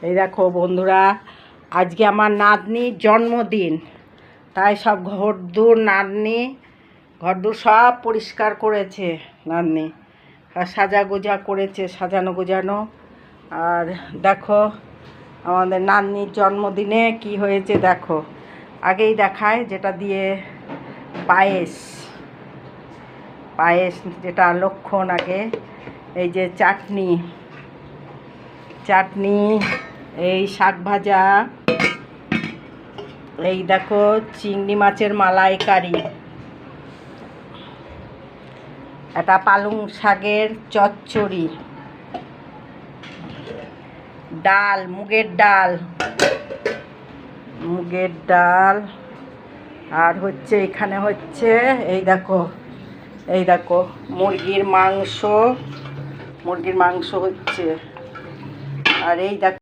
এই দেখো বন্ধুরা, আজকে আমার নাতনির জন্মদিন, তাই সব ঘরদোর ঘরদোর সব পরিষ্কার করেছে নাতনি, আর সাজাগোজা করেছে, সাজানো গোজানো। আর দেখো আমাদের নাতনির জন্মদিনে কি হয়েছে দেখো। আগেই দেখায় যেটা দিয়ে পায়েস যেটা লক্ষণ আগে। এই যে চাটনি, এই শাক ভাজা, এই দেখো চিংড়ি মাছের মালাইকারি, এটা পালং শাকের চচ্চড়ি, ডাল, মুগের ডাল, আর হচ্ছে এখানে হচ্ছে এই দেখো মুরগির মাংস হচ্ছে। আর এই দেখো